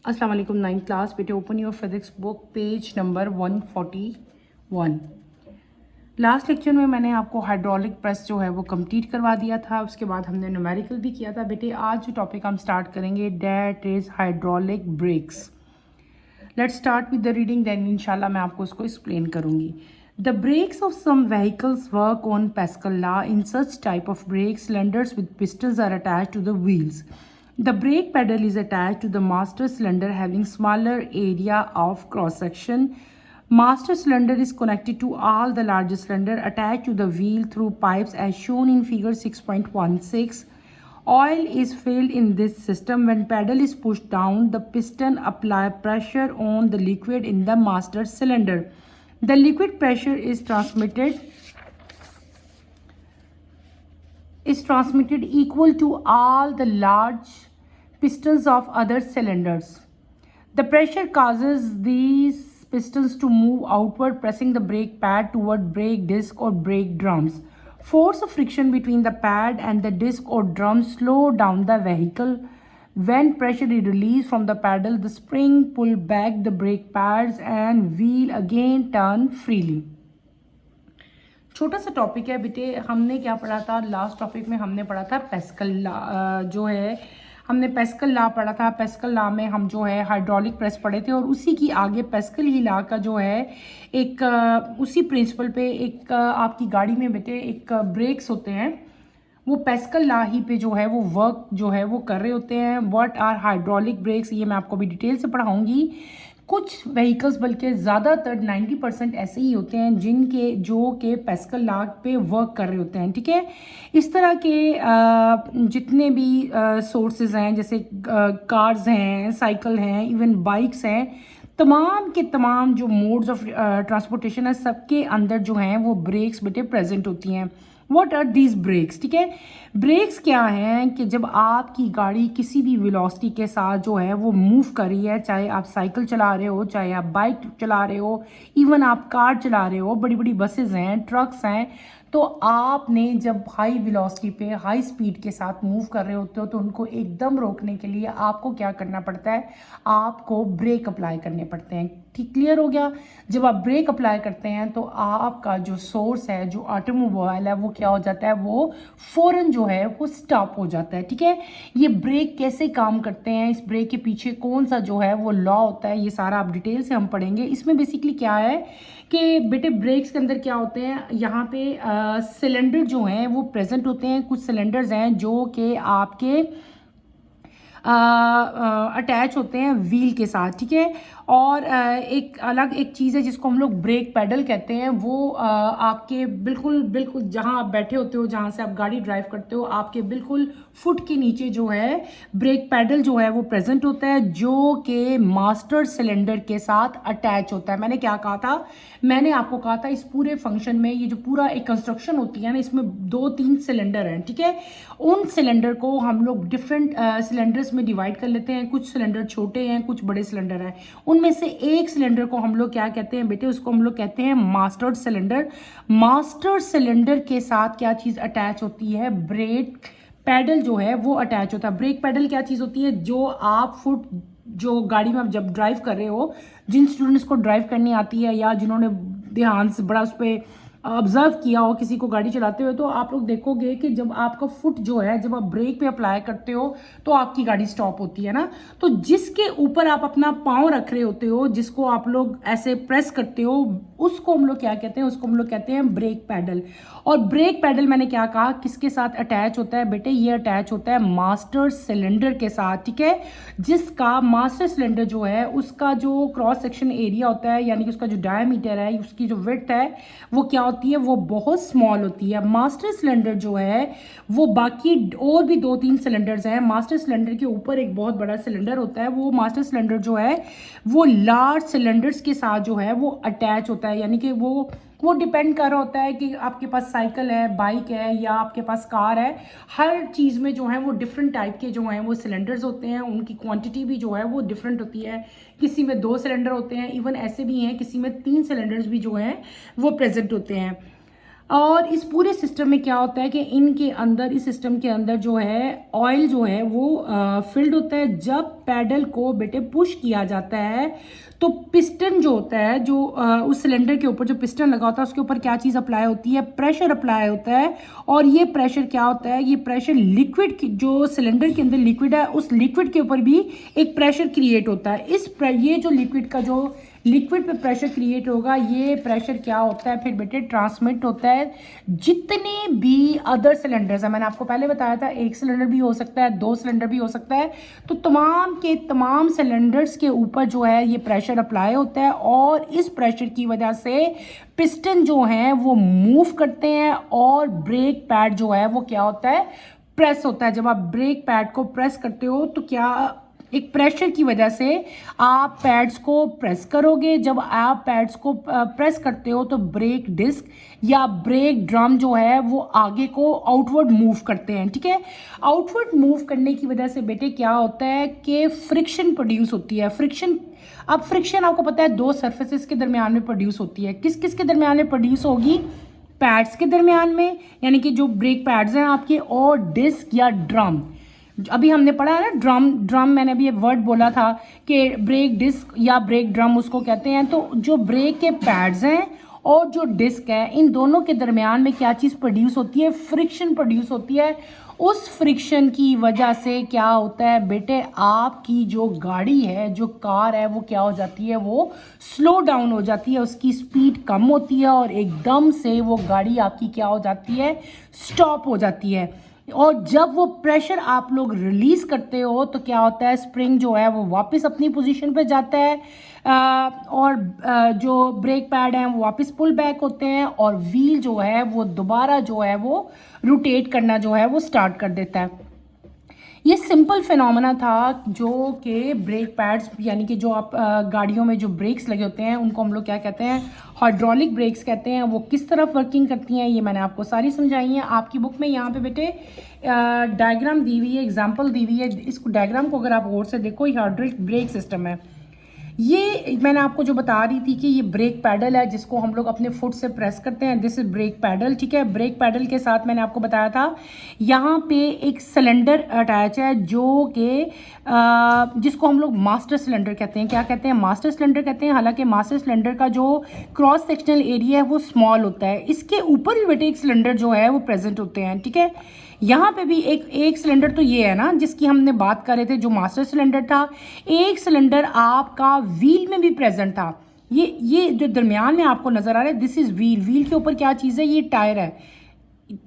अस्सलाम वालेकुम 9th class बेटे open your physics book page number 141। Last lecture में मैंने आपको हाइड्रोलिक प्रेस जो है वो कंप्लीट करवा दिया था। उसके बाद हमने न्यूमेरिकल भी किया था। बेटे आज जो टॉपिक हम स्टार्ट करेंगे that is hydraulic brakes. Let's start with the reading, then इंशाल्लाह मैं आपको उसको एक्सप्लेन करूंगी। The brakes of some vehicles work on Pascal law. In such type of brakes, cylinders with pistons are attached to the wheels. The brake pedal is attached to the master cylinder having smaller area of cross section. Master cylinder is connected to all the larger cylinder attached to the wheel through pipes as shown in figure 6.16. Oil is filled in this system. When pedal is pushed down, the piston apply pressure on the liquid in the master cylinder. The liquid pressure is transmitted equal to all the large pistons of other cylinders. The pressure causes these pistons to move outward, pressing the brake pad toward brake disc or brake drums. Force of friction between the pad and the disc or drum slow down the vehicle. When pressure is released from the pedal, the spring pull back the brake pads and wheel again turn freely. छोटा सा topic है बेटे। हमने क्या पढ़ा था last topic में? हमने पढ़ा था पैस्कल लॉ जो है, हमने पैस्कल लॉ पढ़ा था। पैस्कल लॉ में हम जो है हाइड्रोलिक प्रेस पढ़े थे और उसी की आगे पैस्कल ही लॉ का जो है एक उसी प्रिंसिपल पे एक आपकी गाड़ी में बेटे एक ब्रेक्स होते हैं, वो पैस्कल लॉ ही पे जो है वो वर्क जो है वो कर रहे होते हैं। व्हाट आर हाइड्रोलिक ब्रेक्स, ये मैं आपको अभी डिटेल से पढ़ाऊंगी। कुछ व्हीकल्स बल्कि ज़्यादातर 90% ऐसे ही होते हैं जिनके जो के पैस्कल लॉ पे वर्क कर रहे होते हैं। ठीक है, इस तरह के जितने भी सोर्सेज हैं, जैसे कार्स हैं, साइकिल हैं, इवन बाइक्स हैं, तमाम के तमाम जो मोड्स ऑफ ट्रांसपोर्टेशन है, सबके अंदर जो हैं वो ब्रेक्स बेटे प्रेजेंट होती हैं। What are these brakes? ठीक है, ब्रेक्स क्या हैं कि जब आपकी गाड़ी किसी भी वेलोसिटी के साथ जो है वो मूव कर रही है, चाहे आप साइकिल चला रहे हो, चाहे आप बाइक चला रहे हो, इवन आप कार चला रहे हो, बड़ी बड़ी बसेज हैं, ट्रक्स हैं, तो आपने जब हाई वेलोसिटी पे हाई स्पीड के साथ मूव कर रहे होते हो तो उनको एकदम रोकने के लिए आपको क्या करना पड़ता है? आपको ब्रेक अप्लाई करने पड़ते हैं। ठीक, क्लियर हो गया? जब आप ब्रेक अप्लाई करते हैं तो आपका जो सोर्स है, जो ऑटोमोबाइल है, वो क्या हो जाता है? वो फ़ौरन जो है वो स्टॉप हो जाता है। ठीक है, ये ब्रेक कैसे काम करते हैं, इस ब्रेक के पीछे कौन सा जो है वो लॉ होता है, ये सारा आप डिटेल से हम पढ़ेंगे। इसमें बेसिकली क्या है कि बेटे ब्रेक्स के अंदर क्या होते हैं, यहाँ पे सिलेंडर जो हैं वो प्रेजेंट होते हैं। कुछ सिलेंडर्स हैं जो कि आपके अटैच होते हैं व्हील के साथ। ठीक है, और एक अलग एक चीज़ है जिसको हम लोग ब्रेक पैडल कहते हैं। वो आपके बिल्कुल बिल्कुल जहां आप बैठे होते हो, जहां से आप गाड़ी ड्राइव करते हो, आपके बिल्कुल फुट के नीचे जो है ब्रेक पैडल जो है वो प्रेजेंट होता है, जो कि मास्टर सिलेंडर के साथ अटैच होता है। मैंने क्या कहा था? मैंने आपको कहा था इस पूरे फंक्शन में ये जो पूरा एक कंस्ट्रक्शन होती है ना, इसमें 2-3 सिलेंडर हैं। ठीक है, उन सिलेंडर को हम लोग डिफरेंट सिलेंडर्स में डिवाइड कर लेते हैं। कुछ सिलेंडर छोटे हैं, कुछ बड़े सिलेंडर हैं। उनमें से एक सिलेंडर को हम लोग क्या कहते हैं बेटे? उसको हम लोग कहते हैं मास्टर सिलेंडर। मास्टर सिलेंडर के साथ क्या चीज़ अटैच होती है? ब्रेक पैडल जो है वो अटैच होता है। ब्रेक पैडल क्या चीज़ होती है? जो आप फुट जो गाड़ी में आप जब ड्राइव कर रहे हो, जिन स्टूडेंट्स को ड्राइव करनी आती है या जिन्होंने ध्यान से बड़ा उस पर ऑब्जर्व किया हो किसी को गाड़ी चलाते हुए, तो आप लोग देखोगे कि जब आपका फुट जो है, जब आप ब्रेक पे अप्लाई करते हो तो आपकी गाड़ी स्टॉप होती है ना। तो जिसके ऊपर आप अपना पाँव रख रहे होते हो, जिसको आप लोग ऐसे प्रेस करते हो, उसको हम लोग क्या कहते हैं? उसको हम लोग कहते हैं ब्रेक पैडल। और ब्रेक पैडल मैंने क्या कहा किसके साथ अटैच होता है बेटे? ये अटैच होता है मास्टर सिलेंडर के साथ। ठीक है, जिसका मास्टर सिलेंडर जो है उसका जो क्रॉस सेक्शन एरिया होता है, यानी कि उसका जो डायमीटर है, उसकी जो विड्थ है, वो क्या होती है? वो बहुत स्मॉल होती है। मास्टर सिलेंडर जो है वो बाकी और भी 2-3 सिलेंडर्स हैं। मास्टर सिलेंडर के ऊपर एक बहुत बड़ा सिलेंडर होता है। वो मास्टर सिलेंडर जो है वो लार्ज सिलेंडर्स के साथ जो है वो अटैच होता है, यानी कि वो डिपेंड कर रहा होता है कि आपके पास साइकिल है, बाइक है या आपके पास कार है। हर चीज़ में जो है वो डिफरेंट टाइप के जो हैं वो सिलेंडर्स होते हैं। उनकी क्वांटिटी भी जो है वो डिफरेंट होती है। किसी में 2 सिलेंडर होते हैं, इवन ऐसे भी हैं किसी में 3 सिलेंडर्स भी जो हैं वो प्रेजेंट होते हैं। और इस पूरे सिस्टम में क्या होता है कि इनके अंदर, इस सिस्टम के अंदर जो है ऑयल जो है वो फिल्ड होता है। जब पैडल को बेटे पुश किया जाता है तो पिस्टन जो होता है, जो उस सिलेंडर के ऊपर जो पिस्टन लगा होता है उसके ऊपर क्या चीज़ अप्लाई होती है, प्रेशर अप्लाई होता है। और ये प्रेशर क्या होता है, ये प्रेशर लिक्विड जो सिलेंडर के अंदर लिक्विड है उस लिक्विड के ऊपर भी एक प्रेशर क्रिएट होता है। ये जो लिक्विड का जो लिक्विड पे प्रेशर क्रिएट होगा, ये प्रेशर क्या होता है फिर बेटे, ट्रांसमिट होता है जितने भी अदर सिलेंडर्स हैं। मैंने आपको पहले बताया था एक सिलेंडर भी हो सकता है, 2 सिलेंडर भी हो सकता है, तो तमाम के तमाम सिलेंडर्स के ऊपर जो है ये प्रेशर अप्लाई होता है और इस प्रेशर की वजह से पिस्टन जो हैं वो मूव करते हैं और ब्रेक पैड जो है वो क्या होता है, प्रेस होता है। जब आप ब्रेक पैड को प्रेस करते हो तो क्या एक प्रेशर की वजह से आप पैड्स को प्रेस करोगे। जब आप पैड्स को प्रेस करते हो तो ब्रेक डिस्क या ब्रेक ड्रम जो है वो आगे को आउटवर्ड मूव करते हैं, ठीक है। आउटवर्ड मूव करने की वजह से बेटे क्या होता है कि फ्रिक्शन प्रोड्यूस होती है। अब फ्रिक्शन आपको पता है 2 सर्फेसिस के दरमियान में प्रोड्यूस होती है। किस किस के दरमियान में प्रोड्यूस होगी, पैड्स के दरमियान में, यानी कि जो ब्रेक पैड्स हैं आपके, और डिस्क या ड्रम। अभी हमने पढ़ा है ना ड्रम मैंने अभी ये वर्ड बोला था कि ब्रेक डिस्क या ब्रेक ड्रम उसको कहते हैं। तो जो ब्रेक के पैड्स हैं और जो डिस्क है, इन दोनों के दरमियान में क्या चीज़ प्रोड्यूस होती है, फ्रिक्शन प्रोड्यूस होती है। उस फ्रिक्शन की वजह से क्या होता है बेटे, आपकी जो गाड़ी है, जो कार है, वो क्या हो जाती है, वो स्लो डाउन हो जाती है, उसकी स्पीड कम होती है और एकदम से वो गाड़ी आपकी क्या हो जाती है, स्टॉप हो जाती है। और जब वो प्रेशर आप लोग रिलीज करते हो तो क्या होता है, स्प्रिंग जो है वो वापस अपनी पोजीशन पे जाता है और जो ब्रेक पैड हैं वो वापस पुल बैक होते हैं और व्हील जो है वो दोबारा जो है वो रोटेट करना जो है वो स्टार्ट कर देता है। ये सिंपल फिनोमेना था जो कि ब्रेक पैड्स, यानी कि जो आप गाड़ियों में जो ब्रेक्स लगे होते हैं उनको हम लोग क्या कहते हैं, हाइड्रोलिक ब्रेक्स कहते हैं। वो किस तरह वर्किंग करती हैं ये मैंने आपको सारी समझाई है। आपकी बुक में यहाँ पे बेटे डायग्राम दी हुई है, एग्जांपल दी हुई है। इसको डायग्राम को अगर आप गौर से देखो, ये हाइड्रोलिक ब्रेक सिस्टम है। ये मैंने आपको जो बता रही थी कि ये ब्रेक पैडल है जिसको हम लोग अपने फुट से प्रेस करते हैं, दिस इज ब्रेक पैडल, ठीक है। ब्रेक पैडल के साथ मैंने आपको बताया था यहाँ पे एक सिलेंडर अटैच है जो कि जिसको हम लोग मास्टर सिलेंडर कहते हैं। क्या कहते हैं, मास्टर सिलेंडर कहते हैं। हालांकि मास्टर सिलेंडर का जो क्रॉस सेक्शनल एरिया है वो स्मॉल होता है, इसके ऊपर भी बेटे एक सिलेंडर जो है वो प्रेजेंट होते हैं, ठीक है। यहाँ पे भी एक सिलेंडर तो ये है ना जिसकी हमने बात कर रहे थे, जो मास्टर सिलेंडर था। एक सिलेंडर आपका व्हील में भी प्रेजेंट था। ये जो दरमियान में आपको नजर आ रहा है, दिस इज व्हील। व्हील के ऊपर क्या चीज़ है, ये टायर है।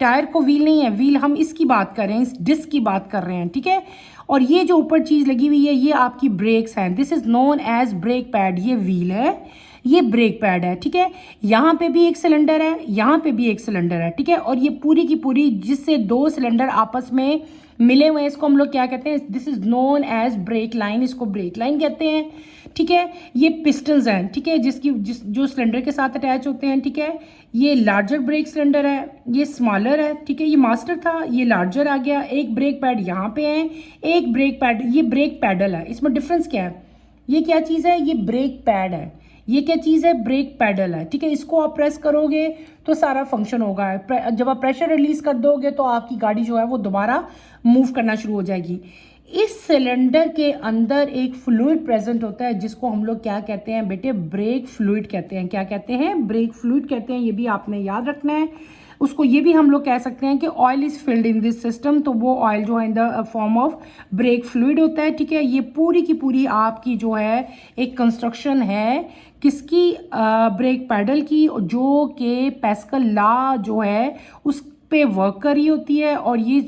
टायर को व्हील नहीं है, व्हील हम इसकी बात कर रहे हैं, इस डिस्क की बात कर रहे हैं, ठीक है। और ये जो ऊपर चीज़ लगी हुई है ये आपकी ब्रेक्स हैं, this is known as brake pad. ये व्हील है, ये ब्रेक पैड है, ठीक है। यहाँ पे भी एक सिलेंडर है, यहाँ पे भी एक सिलेंडर है, ठीक है। और ये पूरी की पूरी जिससे 2 सिलेंडर आपस में मिले हुए हैं, इसको हम लोग क्या कहते हैं, this is known as brake line, इसको ब्रेक लाइन कहते हैं, ठीक है। ये पिस्टन्स हैं, ठीक है, जो सिलेंडर के साथ अटैच होते हैं, ठीक है। ये लार्जर ब्रेक सिलेंडर है, ये स्मॉलर है, ठीक है। ये मास्टर था, ये लार्जर आ गया। एक ब्रेक पैड यहाँ पे है, एक ब्रेक पैड, ये ब्रेक पैडल है। इसमें डिफरेंस क्या है, ये क्या चीज़ है, ये ब्रेक पैड है, ये क्या चीज़ है, ब्रेक पैडल है, ठीक है। इसको आप प्रेस करोगे तो सारा फंक्शन होगा। जब आप प्रेशर रिलीज कर दोगे तो आपकी गाड़ी जो है वो दोबारा मूव करना शुरू हो जाएगी। इस सिलेंडर के अंदर एक फ्लूइड प्रेजेंट होता है जिसको हम लोग क्या कहते हैं बेटे, ब्रेक फ्लूइड कहते हैं। क्या कहते हैं, ब्रेक फ्लूइड कहते हैं। ये भी आपने याद रखना है। उसको ये भी हम लोग कह सकते हैं कि oil is filled in this system, तो वो ऑयल जो है in the form of brake fluid होता है, ठीक है। ये पूरी की पूरी आपकी जो है एक कंस्ट्रक्शन है किसकी, ब्रेक पैडल की, जो कि पैस्कल लॉ जो है उस पे वर्क कर रही होती है। और ये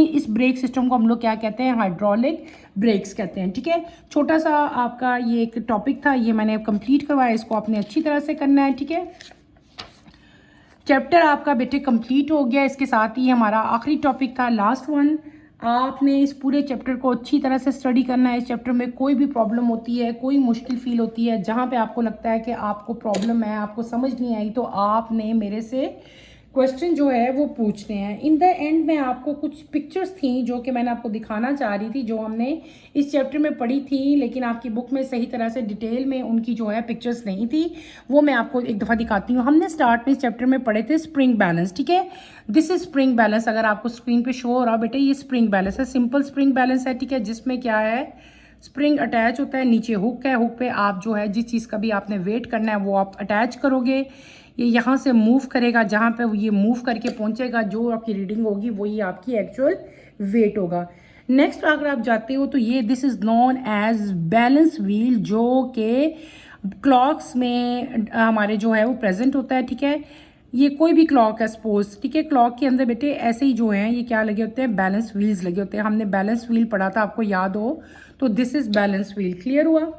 इस ब्रेक सिस्टम को हम लोग क्या कहते हैं, हाइड्रोलिक ब्रेक्स कहते हैं, ठीक है। छोटा सा आपका ये एक टॉपिक था, ये मैंने कंप्लीट करवाया, इसको आपने अच्छी तरह से करना है, ठीक है। चैप्टर आपका बेटे कंप्लीट हो गया। इसके साथ ही हमारा आखिरी टॉपिक था, लास्ट वन। आपने इस पूरे चैप्टर को अच्छी तरह से स्टडी करना है। इस चैप्टर में कोई भी प्रॉब्लम होती है, कोई मुश्किल फील होती है, जहाँ पे आपको लगता है कि आपको प्रॉब्लम है, आपको समझ नहीं आई, तो आपने मेरे से क्वेश्चन जो है वो पूछते हैं। इन द एंड में आपको कुछ पिक्चर्स थी जो कि मैंने आपको दिखाना चाह रही थी, जो हमने इस चैप्टर में पढ़ी थी, लेकिन आपकी बुक में सही तरह से डिटेल में उनकी जो है पिक्चर्स नहीं थी। वो मैं आपको एक दफ़ा दिखाती हूँ। हमने स्टार्ट में इस चैप्टर में पढ़े थे स्प्रिंग बैलेंस, ठीक है। This is spring balance. अगर आपको स्क्रीन पे शो हो रहा बेटे, ये स्प्रिंग बैलेंस है, सिंपल स्प्रिंग बैलेंस है, ठीक है, जिसमें क्या है, स्प्रिंग अटैच होता है, नीचे हुक है, हुक पे आप जो है जिस चीज़ का भी आपने वेट करना है वो आप अटैच करोगे, ये यहाँ से मूव करेगा, जहाँ पे ये मूव करके पहुँचेगा जो आपकी रीडिंग होगी वही आपकी एक्चुअल वेट होगा। नेक्स्ट अगर आप जाते हो तो ये this is known as balance wheel, जो कि क्लॉक्स में हमारे जो है वो प्रेजेंट होता है, ठीक है। ये कोई भी क्लॉक है सपोज, ठीक है, क्लॉक के अंदर बेटे ऐसे ही जो हैं ये क्या लगे होते हैं, बैलेंस व्हील्स लगे होते हैं। हमने बैलेंस व्हील पढ़ा था, आपको याद हो तो this is balance wheel. Clear हुआ?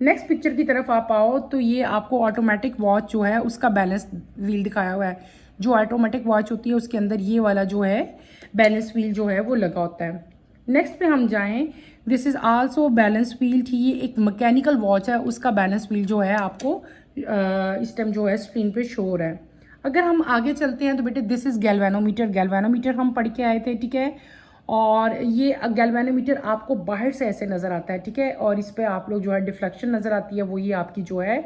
नेक्स्ट पिक्चर की तरफ आप आओ तो ये आपको ऑटोमेटिक वॉच जो है उसका बैलेंस व्हील दिखाया हुआ है। जो ऑटोमेटिक वॉच होती है उसके अंदर ये वाला जो है बैलेंस व्हील जो है वो लगा होता है। नेक्स्ट पे हम जाएं, this is also balance wheel थी, ये एक मैकेनिकल वॉच है, उसका बैलेंस व्हील जो है आपको इस टाइम जो है स्क्रीन पे शो हो रहा है। अगर हम आगे चलते हैं तो बेटे दिस इज गैल्वेनोमीटर, गैल्वेनोमीटर हम पढ़ के आए थे, ठीक है। और ये गैल्वेनोमीटर आपको बाहर से ऐसे नज़र आता है, ठीक है, और इस पे आप लोग जो है डिफ्लेक्शन नज़र आती है, वही आपकी जो है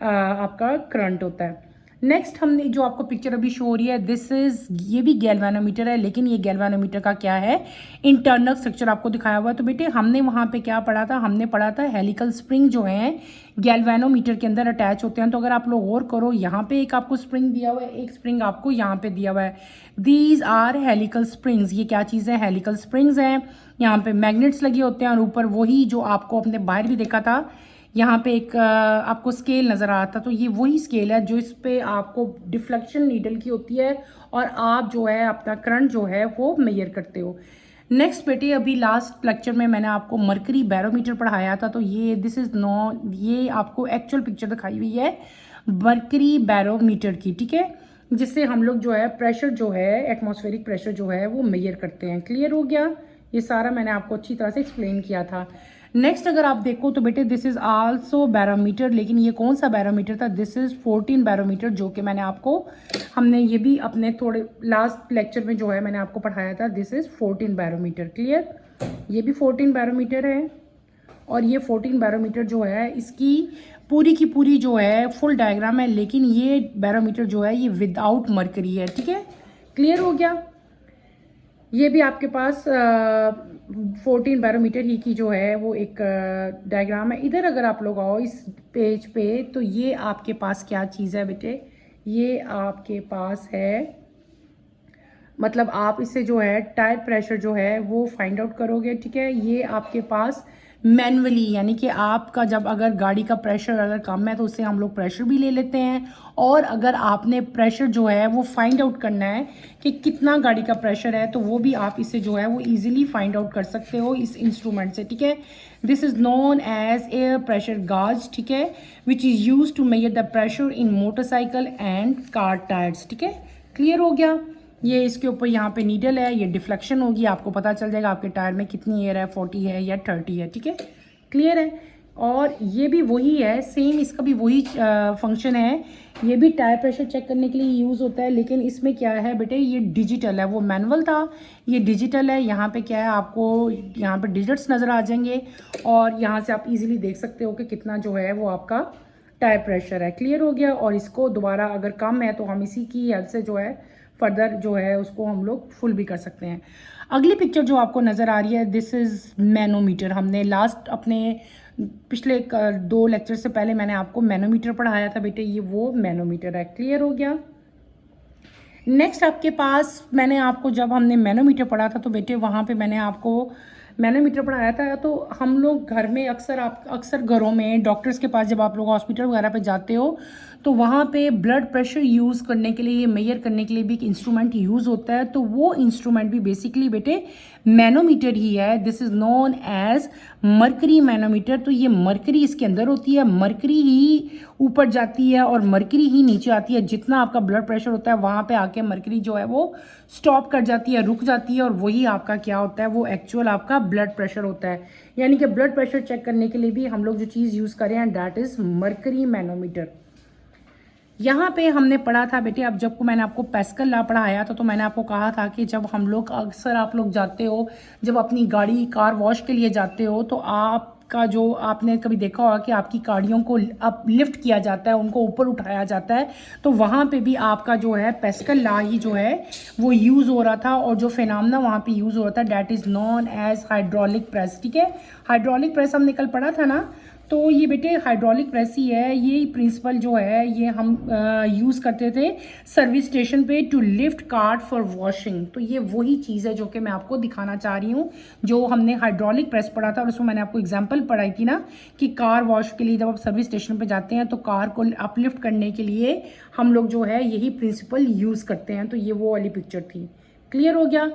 आपका करंट होता है। नेक्स्ट हमने जो आपको पिक्चर अभी शो हो रही है, दिस इज, ये भी गैल्वेनोमीटर है, लेकिन ये गैल्वेनोमीटर का क्या है, इंटरनल स्ट्रक्चर आपको दिखाया हुआ है। तो बेटे हमने वहाँ पे क्या पढ़ा था, हमने पढ़ा था हेलिकल स्प्रिंग जो है गैल्वेनोमीटर के अंदर अटैच होते हैं। तो अगर आप लोग गौर करो, यहाँ पे एक आपको स्प्रिंग दिया हुआ है, एक स्प्रिंग आपको यहाँ पे दिया हुआ है, दीज आर हेलिकल स्प्रिंग्स। ये क्या चीज़ है, हेलिकल स्प्रिंग्स हैं। यहाँ पे मैग्नेट्स लगे होते हैं और ऊपर वही जो आपको अपने बाहर भी देखा था, यहाँ पे एक आपको स्केल नज़र आ रहा था, तो ये वही स्केल है जो इस पे आपको डिफ्लेक्शन नीडल की होती है और आप जो है अपना करंट जो है वो मेजर करते हो। नेक्स्ट बेटे अभी लास्ट लेक्चर में मैंने आपको मरकरी बैरोमीटर पढ़ाया था, तो ये दिस इज़ नो, ये आपको एक्चुअल पिक्चर दिखाई हुई है मरकरी बैरोमीटर की, ठीक है, जिससे हम लोग जो है प्रेशर जो है एटमॉस्फेरिक प्रेशर जो है वो मेजर करते हैं। क्लियर हो गया? ये सारा मैंने आपको अच्छी तरह से एक्सप्लेन किया था। नेक्स्ट अगर आप देखो तो बेटे दिस इज़ आल्सो बैरोमीटर, लेकिन ये कौन सा बैरोमीटर था, दिस इज़ 14 बैरोमीटर, जो कि मैंने आपको, हमने ये भी अपने थोड़े लास्ट लेक्चर में जो है मैंने आपको पढ़ाया था, दिस इज़ 14 बैरोमीटर। क्लियर? ये भी 14 बैरोमीटर है और ये 14 बैरोमीटर जो है इसकी पूरी की पूरी जो है फुल डायग्राम है, लेकिन ये बैरोमीटर जो है ये विदाउट मरकरी है, ठीक है। क्लियर हो गया? ये भी आपके पास 14 बैरोमीटर ही की जो है वो एक डायग्राम है। इधर अगर आप लोग आओ इस पेज पे तो ये आपके पास क्या चीज़ है बेटे, ये आपके पास है, मतलब आप इससे जो है टायर प्रेशर जो है वो फाइंड आउट करोगे, ठीक है। ये आपके पास मैनुअली, यानी कि आपका जब अगर गाड़ी का प्रेशर अगर कम है तो उससे हम लोग प्रेशर भी ले लेते हैं, और अगर आपने प्रेशर जो है वो फाइंड आउट करना है कि कितना गाड़ी का प्रेशर है तो वो भी आप इससे जो है वो इजीली फाइंड आउट कर सकते हो इस इंस्ट्रूमेंट से, ठीक है। This is known as air pressure gauge, ठीक है, which is used to measure the pressure in motorcycle and car tyres, ठीक है। क्लियर हो गया? ये इसके ऊपर यहाँ पे नीडल है, ये डिफ्लेक्शन होगी, आपको पता चल जाएगा आपके टायर में कितनी एयर है, 40 है या 30 है, ठीक है। क्लियर है? और ये भी वही है, सेम इसका भी वही फंक्शन है, ये भी टायर प्रेशर चेक करने के लिए यूज़ होता है, लेकिन इसमें क्या है बेटे, ये डिजिटल है, वो मैनुअल था, ये डिजिटल है। यहाँ पे क्या है, आपको यहाँ पे डिजिट्स नज़र आ जाएंगे और यहाँ से आप इजीली देख सकते हो कि कितना जो है वो आपका टायर प्रेशर है। क्लियर हो गया? और इसको दोबारा अगर कम है तो हम इसी की हेल्प से जो है फर्दर जो है उसको हम लोग फुल भी कर सकते हैं। अगली पिक्चर जो आपको नज़र आ रही है, दिस इज़ मैनोमीटर। हमने लास्ट अपने पिछले 2 लेक्चर से पहले मैंने आपको मैनोमीटर पढ़ाया था बेटे, ये वो मैनोमीटर है। क्लियर हो गया? नेक्स्ट आपके पास मैंने आपको जब हमने मैनोमीटर पढ़ा था तो बेटे वहाँ पे मैंने आपको मैनोमीटर पढ़ाया था। तो हम लोग घर में अक्सर घरों में डॉक्टर्स के पास जब आप लोग हॉस्पिटल वगैरह पे जाते हो तो वहाँ पे ब्लड प्रेशर यूज़ करने के लिए, मेजर करने के लिए भी एक इंस्ट्रूमेंट यूज़ होता है, तो वो इंस्ट्रूमेंट भी बेसिकली बेटे मैनोमीटर ही है। This is known as mercury manometer. तो ये मरकरी इसके अंदर होती है, मरकरी ही ऊपर जाती है और मरकरी ही नीचे आती है। जितना आपका ब्लड प्रेशर होता है वहाँ पे आके मरकरी जो है वो स्टॉप कर जाती है, रुक जाती है, और वही आपका क्या होता है, वो एक्चुअल आपका ब्लड प्रेशर होता है। यानी कि ब्लड प्रेशर चेक करने के लिए भी हम लोग जो चीज़ यूज़ करें हैं, डैट इज़ मरकरी मैनोमीटर। यहाँ पे हमने पढ़ा था बेटे, अब जब को मैंने आपको पैस्कल लॉ पढ़ाया था तो मैंने आपको कहा था कि जब हम लोग अक्सर आप लोग जाते हो, जब अपनी गाड़ी कार वॉश के लिए जाते हो तो आप का जो आपने कभी देखा होगा कि आपकी गाड़ियों को अप लिफ्ट किया जाता है, उनको ऊपर उठाया जाता है, तो वहाँ पे भी आपका जो है पेस्कल लॉ ही जो है वो यूज़ हो रहा था, और जो फिनोमेना वहाँ पे यूज़ हो रहा था that is known as hydraulic press. ठीक है, हाइड्रोलिक प्रेस हमने कल पढ़ा था ना, तो ये बेटे हाइड्रोलिक प्रेस ही है। ये प्रिंसिपल जो है ये हम यूज़ करते थे सर्विस स्टेशन पे to lift cart for washing. तो ये वही चीज़ है जो कि मैं आपको दिखाना चाह रही हूँ, जो हमने हाइड्रोलिक प्रेस पढ़ा था और उसमें मैंने आपको एग्जांपल पढ़ाई थी ना कि कार वॉश के लिए जब आप सर्विस स्टेशन पे जाते हैं तो कार को अपलिफ्ट करने के लिए हम लोग जो है यही प्रिंसिपल यूज़ करते हैं। तो ये वो वाली पिक्चर थी। क्लियर हो गया।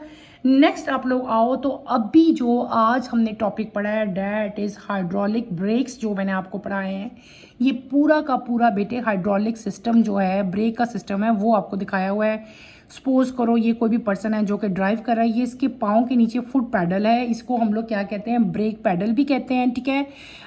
नेक्स्ट आप लोग आओ, तो अभी जो आज हमने टॉपिक पढ़ा है डैट इज़ हाइड्रोलिक ब्रेक्स, जो मैंने आपको पढ़ाए हैं। ये पूरा का पूरा बेटे हाइड्रोलिक सिस्टम जो है, ब्रेक का सिस्टम है, वो आपको दिखाया हुआ है। सपोज करो ये कोई भी पर्सन है जो कि ड्राइव कर रहा है, ये इसके पाँव के नीचे फुट पैडल है, इसको हम लोग क्या कहते हैं, ब्रेक पैडल भी कहते हैं। ठीक है,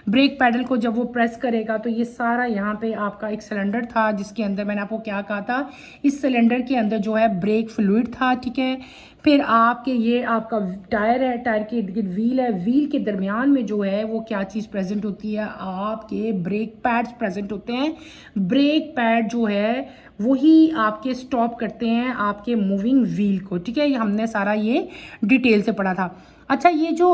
ब्रेक पैडल को जब वो प्रेस करेगा तो ये सारा यहाँ पे आपका एक सिलेंडर था जिसके अंदर मैंने आपको क्या कहा था, इस सिलेंडर के अंदर जो है ब्रेक फ्लूइड था। ठीक है, फिर आपके ये आपका टायर है, टायर के इर्द गिर्द व्हील है, व्हील के दरमियान में जो है वो क्या चीज़ प्रेजेंट होती है, आपके ब्रेक पैड्स प्रेजेंट होते हैं। ब्रेक पैड जो है वही आपके स्टॉप करते हैं आपके मूविंग व्हील को। ठीक है, ये हमने सारा ये डिटेल से पढ़ा था। अच्छा, ये जो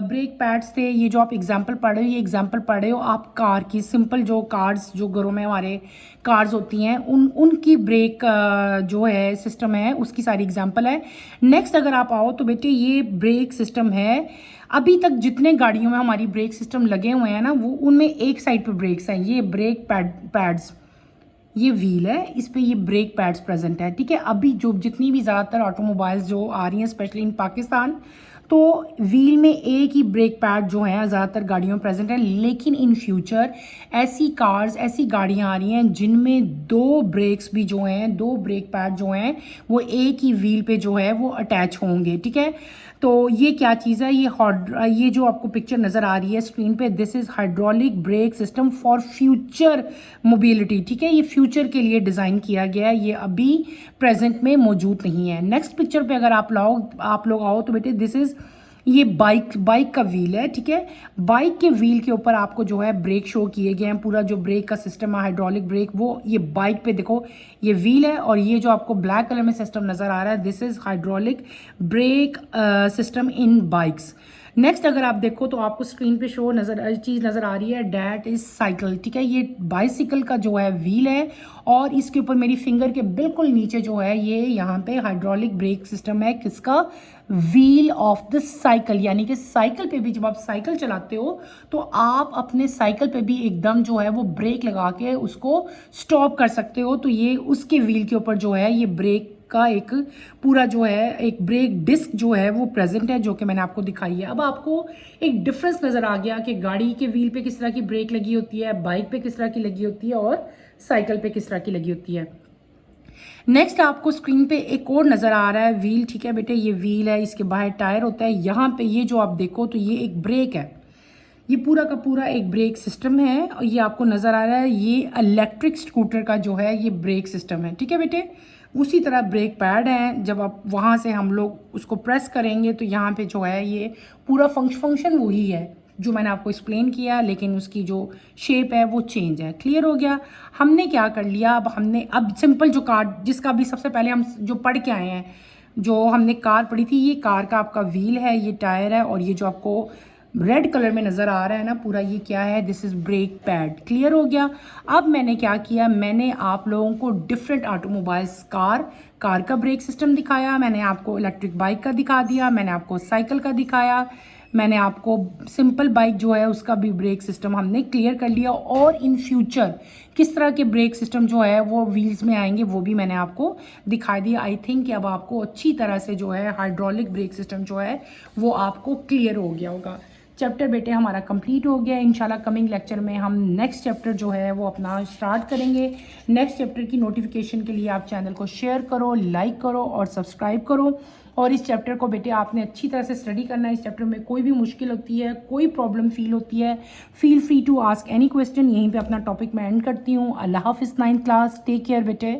ब्रेक पैड्स थे, ये जो आप एग्जांपल पढ़ रहे हो, ये एग्जांपल पढ़ रहे हो आप कार की, सिंपल जो कार्स जो घरों में हमारे कार्स होती हैं उनकी ब्रेक जो है सिस्टम है, उसकी सारी एग्जांपल है। नेक्स्ट अगर आप आओ तो बेटे ये ब्रेक सिस्टम है। अभी तक जितने गाड़ियों में हमारी ब्रेक सिस्टम लगे हुए हैं ना, वो उनमें एक साइड पे ब्रेक्स हैं, ये ब्रेक पैड्स, ये व्हील है, इस पे ये ब्रेक पैड्स प्रेजेंट है। ठीक है, अभी जो जितनी भी ज़्यादातर ऑटोमोबाइल्स जो आ रही हैं स्पेशली इन पाकिस्तान, तो व्हील में एक ही ब्रेक पैड जो है ज़्यादातर गाड़ियों में प्रेजेंट है। लेकिन इन फ्यूचर ऐसी कार्स, ऐसी गाड़ियाँ आ रही हैं जिनमें दो ब्रेक्स भी जो हैं, दो ब्रेक पैड जो हैं वो एक ही व्हील पे जो है वो अटैच होंगे। ठीक है, तो ये क्या चीज़ है, ये जो आपको पिक्चर नज़र आ रही है स्क्रीन पे, this is hydraulic brake system for future mobility. ठीक है, ये फ्यूचर के लिए डिज़ाइन किया गया है, ये अभी प्रेजेंट में मौजूद नहीं है। नेक्स्ट पिक्चर पे अगर आप लोग आओ तो बेटे दिस इज़, ये बाइक का व्हील है। ठीक है, बाइक के व्हील के ऊपर आपको जो है ब्रेक शो किए गए हैं, पूरा जो ब्रेक का सिस्टम है हाइड्रोलिक ब्रेक, वो ये बाइक पे देखो ये व्हील है, और ये जो आपको ब्लैक कलर में सिस्टम नज़र आ रहा है this is hydraulic brake system in bikes. Next अगर आप देखो तो आपको स्क्रीन पे चीज़ नज़र आ रही है डैट इज़ साइकिल। ठीक है, ये बाइसिकल का जो है व्हील है, और इसके ऊपर मेरी फिंगर के बिल्कुल नीचे जो है ये यहाँ पे हाइड्रोलिक ब्रेक सिस्टम है, किसका, व्हील ऑफ द साइकिल। यानी कि साइकिल पे भी जब आप साइकिल चलाते हो तो आप अपने साइकिल पे भी एकदम जो है वो ब्रेक लगा के उसको स्टॉप कर सकते हो। तो ये उसके व्हील के ऊपर जो है ये ब्रेक का एक पूरा जो है एक ब्रेक डिस्क जो है वो प्रेजेंट है, जो कि मैंने आपको दिखाई है। अब आपको एक डिफरेंस नज़र आ गया कि गाड़ी के व्हील पे किस तरह की ब्रेक लगी होती है, बाइक पे किस तरह की लगी होती है, और साइकिल पे किस तरह की लगी होती है। नेक्स्ट आपको स्क्रीन पे एक और नज़र आ रहा है व्हील। ठीक है बेटे, ये व्हील है, इसके बाहर टायर होता है, यहाँ पे ये जो आप देखो तो ये एक ब्रेक है, ये पूरा का पूरा एक ब्रेक सिस्टम है, और ये आपको नज़र आ रहा है ये इलेक्ट्रिक स्कूटर का जो है ये ब्रेक सिस्टम है। ठीक है बेटे, उसी तरह ब्रेक पैड है, जब आप वहाँ से हम लोग उसको प्रेस करेंगे तो यहाँ पे जो है ये पूरा फंक्शन वही है जो मैंने आपको एक्सप्लेन किया, लेकिन उसकी जो शेप है वो चेंज है। क्लियर हो गया। हमने क्या कर लिया, अब सिंपल जो कार जिसका भी सबसे पहले हम जो पढ़ के आए हैं, जो हमने कार पढ़ी थी, ये कार का आपका व्हील है, ये टायर है, और ये जो आपको रेड कलर में नज़र आ रहा है ना पूरा, ये क्या है, this is brake pad. Clear हो गया। अब मैंने क्या किया, मैंने आप लोगों को डिफरेंट ऑटोमोबाइल्स कार का ब्रेक सिस्टम दिखाया, मैंने आपको इलेक्ट्रिक बाइक का दिखा दिया, मैंने आपको साइकिल का दिखाया, मैंने आपको सिंपल बाइक जो है उसका भी ब्रेक सिस्टम हमने क्लियर कर लिया, और इन फ्यूचर किस तरह के ब्रेक सिस्टम जो है वो व्हील्स में आएंगे वो भी मैंने आपको दिखा दिया। आई थिंक कि अब आपको अच्छी तरह से जो है हाइड्रोलिक ब्रेक सिस्टम जो है वो आपको क्लियर हो गया होगा। चैप्टर बेटे हमारा कंप्लीट हो गया। इंशाल्लाह कमिंग लेक्चर में हम नेक्स्ट चैप्टर जो है वो अपना स्टार्ट करेंगे। नेक्स्ट चैप्टर की नोटिफिकेशन के लिए आप चैनल को शेयर करो, लाइक करो और सब्सक्राइब करो। और इस चैप्टर को बेटे आपने अच्छी तरह से स्टडी करना है। इस चैप्टर में कोई भी मुश्किल होती है, कोई प्रॉब्लम फील होती है, feel free to ask any question. यहीं पे अपना टॉपिक मैं एंड करती हूँ। अल्लाह हाफिज़ 9th क्लास। टेक केयर बेटे।